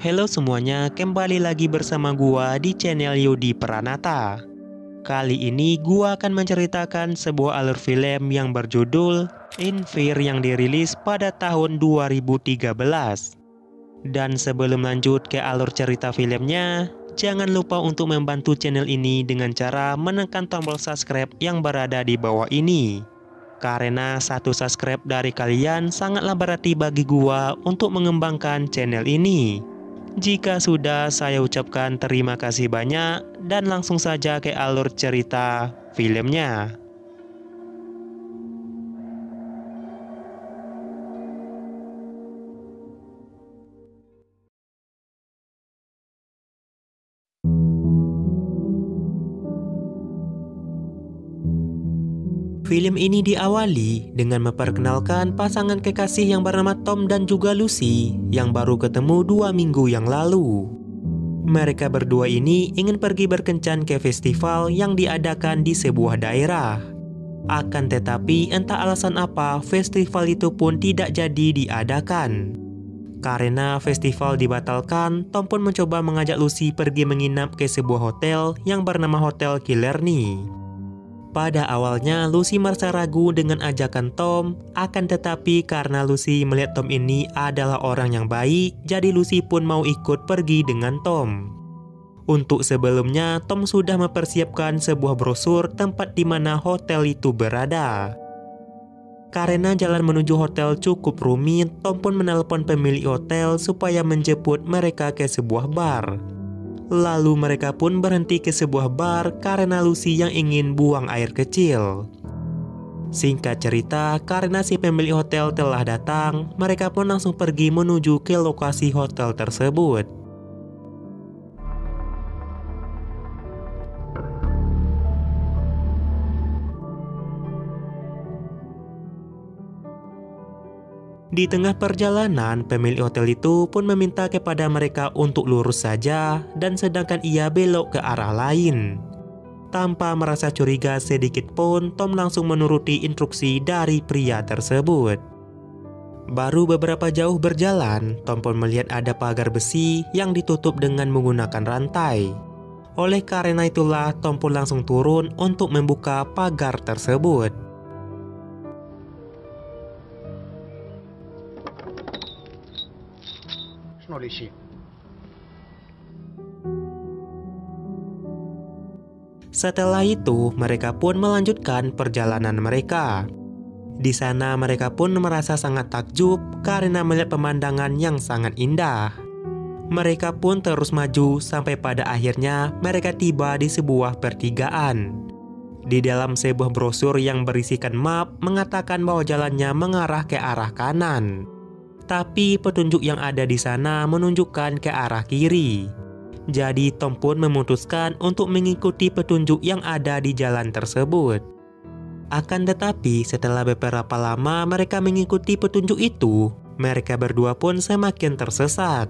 Halo semuanya, kembali lagi bersama gua di channel Yudi Pranata. Kali ini gua akan menceritakan sebuah alur film yang berjudul Infear yang dirilis pada tahun 2013. Dan sebelum lanjut ke alur cerita filmnya, jangan lupa untuk membantu channel ini dengan cara menekan tombol subscribe yang berada di bawah ini. Karena satu subscribe dari kalian sangatlah berarti bagi gua untuk mengembangkan channel ini. Jika sudah, saya ucapkan terima kasih banyak dan langsung saja ke alur cerita filmnya. Film ini diawali dengan memperkenalkan pasangan kekasih yang bernama Tom dan juga Lucy yang baru ketemu 2 minggu yang lalu. Mereka berdua ini ingin pergi berkencan ke festival yang diadakan di sebuah daerah. Akan tetapi entah alasan apa festival itu pun tidak jadi diadakan. Karena festival dibatalkan, Tom pun mencoba mengajak Lucy pergi menginap ke sebuah hotel yang bernama Hotel Killarney. Pada awalnya Lucy merasa ragu dengan ajakan Tom, akan tetapi karena Lucy melihat Tom ini adalah orang yang baik, jadi Lucy pun mau ikut pergi dengan Tom. Untuk sebelumnya, Tom sudah mempersiapkan sebuah brosur tempat di mana hotel itu berada. Karena jalan menuju hotel cukup rumit, Tom pun menelpon pemilik hotel supaya menjemput mereka ke sebuah bar. Lalu mereka pun berhenti ke sebuah bar karena Lucy yang ingin buang air kecil. Singkat cerita, karena si pemilik hotel telah datang, mereka pun langsung pergi menuju ke lokasi hotel tersebut. Di tengah perjalanan, pemilik hotel itu pun meminta kepada mereka untuk lurus saja dan sedangkan ia belok ke arah lain. Tanpa merasa curiga sedikit pun, Tom langsung menuruti instruksi dari pria tersebut. Baru beberapa jauh berjalan, Tom pun melihat ada pagar besi yang ditutup dengan menggunakan rantai. Oleh karena itulah, Tom pun langsung turun untuk membuka pagar tersebut. Setelah itu, mereka pun melanjutkan perjalanan mereka. Di sana mereka pun merasa sangat takjub karena melihat pemandangan yang sangat indah. Mereka pun terus maju sampai pada akhirnya mereka tiba di sebuah pertigaan. Di dalam sebuah brosur yang berisikan map mengatakan bahwa jalannya mengarah ke arah kanan. Tapi petunjuk yang ada di sana menunjukkan ke arah kiri. Jadi Tom pun memutuskan untuk mengikuti petunjuk yang ada di jalan tersebut. Akan tetapi setelah beberapa lama mereka mengikuti petunjuk itu, mereka berdua pun semakin tersesat.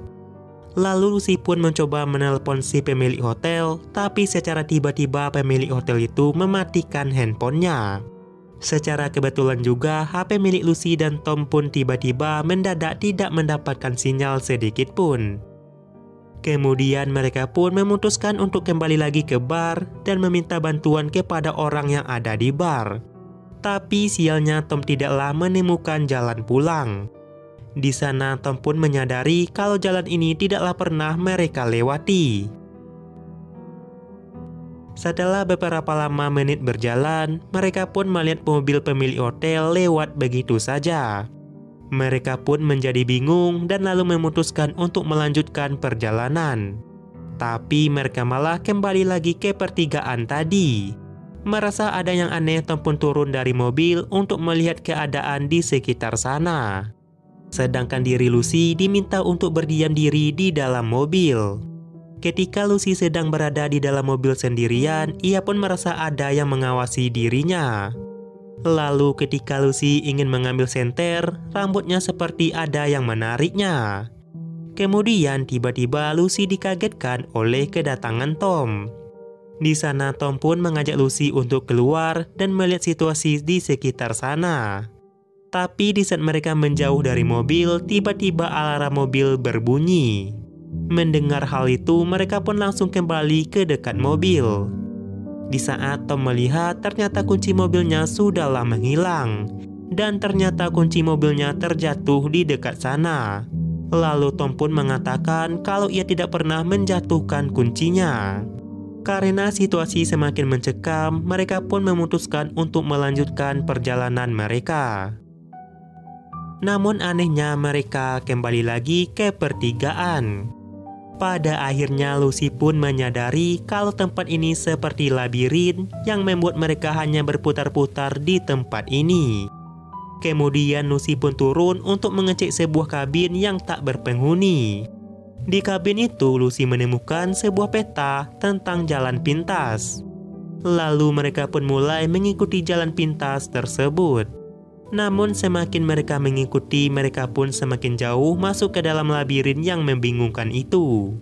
Lalu Lucy pun mencoba menelpon si pemilik hotel, tapi secara tiba-tiba pemilik hotel itu mematikan handphonenya. Secara kebetulan juga HP milik Lucy dan Tom pun tiba-tiba mendadak tidak mendapatkan sinyal sedikit pun. Kemudian mereka pun memutuskan untuk kembali lagi ke bar dan meminta bantuan kepada orang yang ada di bar. Tapi sialnya Tom tidaklah menemukan jalan pulang. Di sana Tom pun menyadari kalau jalan ini tidaklah pernah mereka lewati. Setelah beberapa lama menit berjalan, mereka pun melihat mobil pemilik hotel lewat begitu saja. Mereka pun menjadi bingung dan lalu memutuskan untuk melanjutkan perjalanan. Tapi mereka malah kembali lagi ke pertigaan tadi. Merasa ada yang aneh, Tom pun turun dari mobil untuk melihat keadaan di sekitar sana. Sedangkan diri Lucy diminta untuk berdiam diri di dalam mobil. Ketika Lucy sedang berada di dalam mobil sendirian, ia pun merasa ada yang mengawasi dirinya. Lalu ketika Lucy ingin mengambil senter, rambutnya seperti ada yang menariknya. Kemudian tiba-tiba Lucy dikagetkan oleh kedatangan Tom. Di sana Tom pun mengajak Lucy untuk keluar dan melihat situasi di sekitar sana. Tapi di saat mereka menjauh dari mobil, tiba-tiba alarm mobil berbunyi. Mendengar hal itu, mereka pun langsung kembali ke dekat mobil. Di saat Tom melihat, ternyata kunci mobilnya sudahlah menghilang. Dan ternyata kunci mobilnya terjatuh di dekat sana. Lalu Tom pun mengatakan kalau ia tidak pernah menjatuhkan kuncinya. Karena situasi semakin mencekam, mereka pun memutuskan untuk melanjutkan perjalanan mereka. Namun anehnya mereka kembali lagi ke pertigaan. Pada akhirnya Lucy pun menyadari kalau tempat ini seperti labirin yang membuat mereka hanya berputar-putar di tempat ini. Kemudian Lucy pun turun untuk mengecek sebuah kabin yang tak berpenghuni. Di kabin itu Lucy menemukan sebuah peta tentang jalan pintas. Lalu mereka pun mulai mengikuti jalan pintas tersebut. Namun semakin mereka mengikuti, mereka pun semakin jauh masuk ke dalam labirin yang membingungkan itu.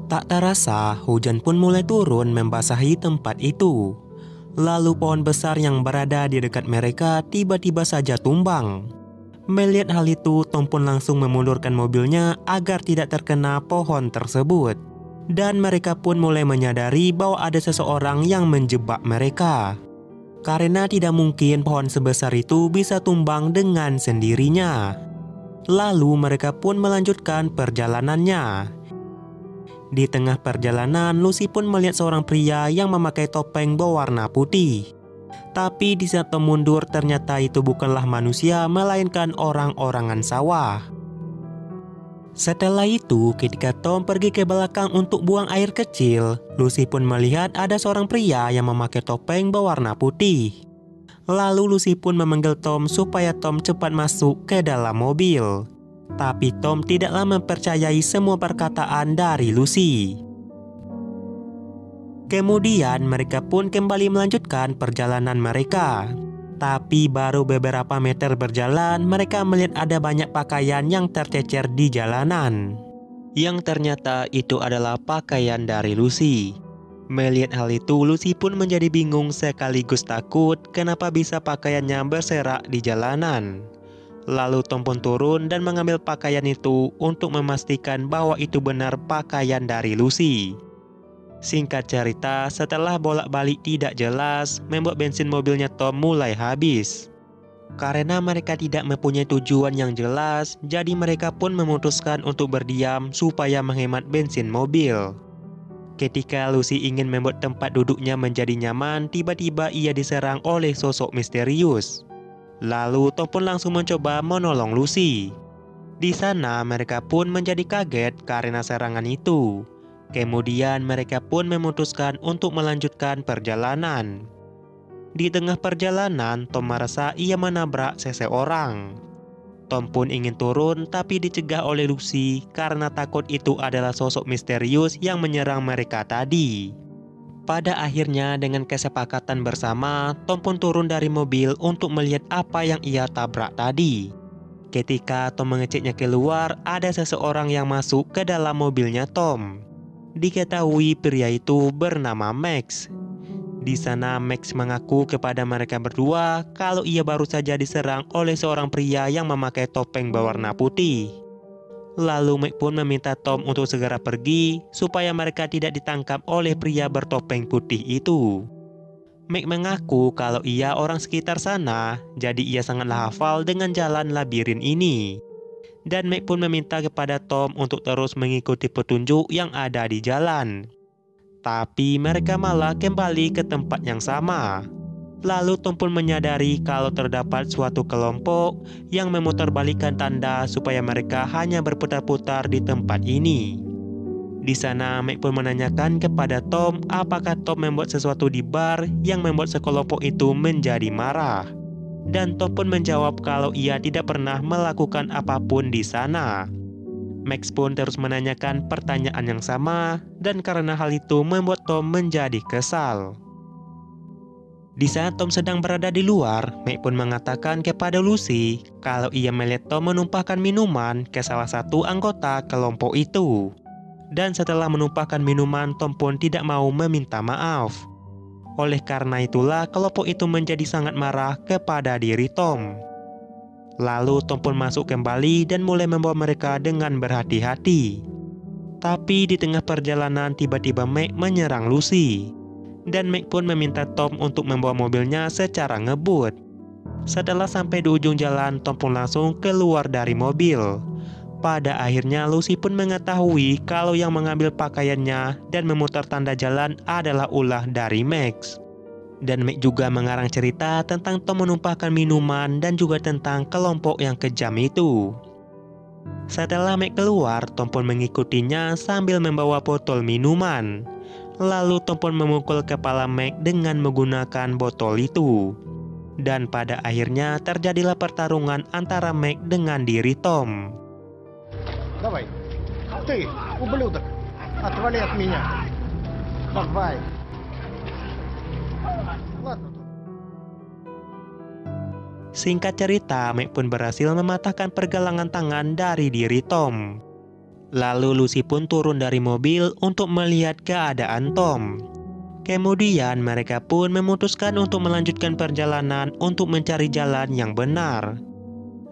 Tak terasa, hujan pun mulai turun membasahi tempat itu. Lalu pohon besar yang berada di dekat mereka tiba-tiba saja tumbang. Melihat hal itu, Tom pun langsung memundurkan mobilnya agar tidak terkena pohon tersebut. Dan mereka pun mulai menyadari bahwa ada seseorang yang menjebak mereka. Karena tidak mungkin pohon sebesar itu bisa tumbang dengan sendirinya. Lalu mereka pun melanjutkan perjalanannya. Di tengah perjalanan, Lucy pun melihat seorang pria yang memakai topeng berwarna putih. Tapi di saat Tom mundur, ternyata itu bukanlah manusia, melainkan orang-orangan sawah. Setelah itu, ketika Tom pergi ke belakang untuk buang air kecil, Lucy pun melihat ada seorang pria yang memakai topeng berwarna putih. Lalu Lucy pun memanggil Tom supaya Tom cepat masuk ke dalam mobil. Tapi Tom tidaklah mempercayai semua perkataan dari Lucy. Kemudian mereka pun kembali melanjutkan perjalanan mereka. Tapi baru beberapa meter berjalan, mereka melihat ada banyak pakaian yang tercecer di jalanan. Yang ternyata itu adalah pakaian dari Lucy. Melihat hal itu, Lucy pun menjadi bingung sekaligus takut kenapa bisa pakaiannya berserak di jalanan. Lalu Tom pun turun dan mengambil pakaian itu untuk memastikan bahwa itu benar pakaian dari Lucy. Singkat cerita, setelah bolak-balik tidak jelas, membuat bensin mobilnya Tom mulai habis. Karena mereka tidak mempunyai tujuan yang jelas, jadi mereka pun memutuskan untuk berdiam supaya menghemat bensin mobil. Ketika Lucy ingin membuat tempat duduknya menjadi nyaman, tiba-tiba ia diserang oleh sosok misterius. Lalu Tom pun langsung mencoba menolong Lucy. Di sana mereka pun menjadi kaget karena serangan itu. Kemudian mereka pun memutuskan untuk melanjutkan perjalanan. Di tengah perjalanan, Tom merasa ia menabrak seseorang. Tom pun ingin turun tapi dicegah oleh Lucy karena takut itu adalah sosok misterius yang menyerang mereka tadi. Pada akhirnya dengan kesepakatan bersama, Tom pun turun dari mobil untuk melihat apa yang ia tabrak tadi. Ketika Tom mengeceknya keluar, ada seseorang yang masuk ke dalam mobilnya Tom. Diketahui pria itu bernama Max. Di sana Max mengaku kepada mereka berdua kalau ia baru saja diserang oleh seorang pria yang memakai topeng berwarna putih. Lalu Max pun meminta Tom untuk segera pergi supaya mereka tidak ditangkap oleh pria bertopeng putih itu. Max mengaku kalau ia orang sekitar sana, jadi ia sangatlah hafal dengan jalan labirin ini. Dan Max pun meminta kepada Tom untuk terus mengikuti petunjuk yang ada di jalan. Tapi mereka malah kembali ke tempat yang sama. Lalu Tom pun menyadari kalau terdapat suatu kelompok yang memutarbalikkan tanda supaya mereka hanya berputar-putar di tempat ini. Di sana Max pun menanyakan kepada Tom apakah Tom membuat sesuatu di bar yang membuat sekelompok itu menjadi marah. Dan Tom pun menjawab kalau ia tidak pernah melakukan apapun di sana. Max pun terus menanyakan pertanyaan yang sama dan karena hal itu membuat Tom menjadi kesal. Di saat Tom sedang berada di luar, Max pun mengatakan kepada Lucy kalau ia melihat Tom menumpahkan minuman ke salah satu anggota kelompok itu. Dan setelah menumpahkan minuman, Tom pun tidak mau meminta maaf. Oleh karena itulah kelompok itu menjadi sangat marah kepada diri Tom. Lalu Tom pun masuk kembali dan mulai membawa mereka dengan berhati-hati. Tapi di tengah perjalanan tiba-tiba Meg menyerang Lucy. Dan Meg pun meminta Tom untuk membawa mobilnya secara ngebut. Setelah sampai di ujung jalan, Tom pun langsung keluar dari mobil. Pada akhirnya Lucy pun mengetahui kalau yang mengambil pakaiannya dan memutar tanda jalan adalah ulah dari Max. Dan Meg juga mengarang cerita tentang Tom menumpahkan minuman dan juga tentang kelompok yang kejam itu. Setelah Meg keluar, Tom pun mengikutinya sambil membawa botol minuman. Lalu Tom pun memukul kepala Meg dengan menggunakan botol itu. Dan pada akhirnya terjadilah pertarungan antara Meg dengan diri Tom. Давай, ты, ублюдок, отвали от меня. Давай. Ладно. Singkat cerita, Meg pun berhasil mematahkan pergelangan tangan dari diri Tom. Lalu Lucy pun turun dari mobil untuk melihat keadaan Tom. Kemudian mereka pun memutuskan untuk melanjutkan perjalanan untuk mencari jalan yang benar.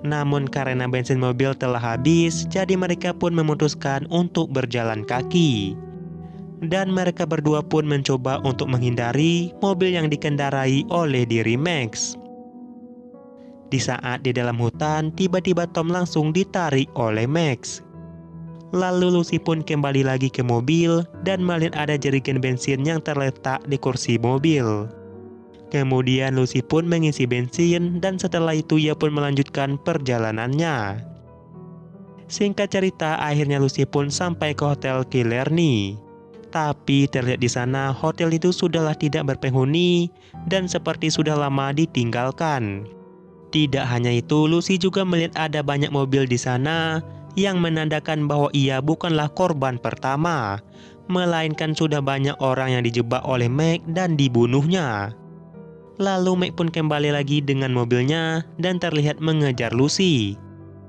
Namun karena bensin mobil telah habis, jadi mereka pun memutuskan untuk berjalan kaki. Dan mereka berdua pun mencoba untuk menghindari mobil yang dikendarai oleh diri Max. Di saat di dalam hutan, tiba-tiba Tom langsung ditarik oleh Max. Lalu Lucy pun kembali lagi ke mobil dan melihat ada jerigen bensin yang terletak di kursi mobil. Kemudian Lucy pun mengisi bensin dan setelah itu ia pun melanjutkan perjalanannya. Singkat cerita, akhirnya Lucy pun sampai ke Hotel Killarney. Tapi terlihat di sana hotel itu sudahlah tidak berpenghuni dan seperti sudah lama ditinggalkan. Tidak hanya itu, Lucy juga melihat ada banyak mobil di sana yang menandakan bahwa ia bukanlah korban pertama, melainkan sudah banyak orang yang dijebak oleh Meg dan dibunuhnya. Lalu Meg pun kembali lagi dengan mobilnya dan terlihat mengejar Lucy.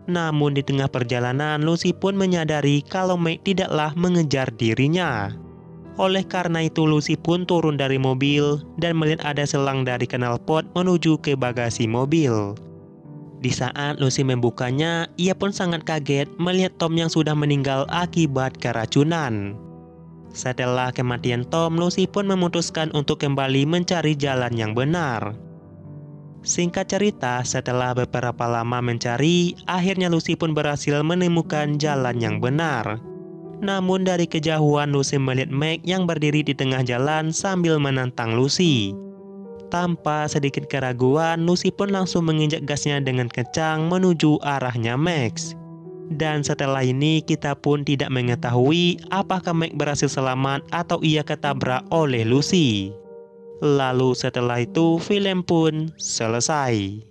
Namun di tengah perjalanan, Lucy pun menyadari kalau Meg tidaklah mengejar dirinya. Oleh karena itu, Lucy pun turun dari mobil dan melihat ada selang dari knalpot menuju ke bagasi mobil. Di saat Lucy membukanya, ia pun sangat kaget melihat Tom yang sudah meninggal akibat keracunan. Setelah kematian Tom, Lucy pun memutuskan untuk kembali mencari jalan yang benar. Singkat cerita, setelah beberapa lama mencari, akhirnya Lucy pun berhasil menemukan jalan yang benar. Namun dari kejauhan Lucy melihat Meg yang berdiri di tengah jalan sambil menantang Lucy. Tanpa sedikit keraguan, Lucy pun langsung menginjak gasnya dengan kencang menuju arahnya Max. Dan setelah ini kita pun tidak mengetahui apakah Meg berhasil selamat atau ia ketabrak oleh Lucy. Lalu setelah itu film pun selesai.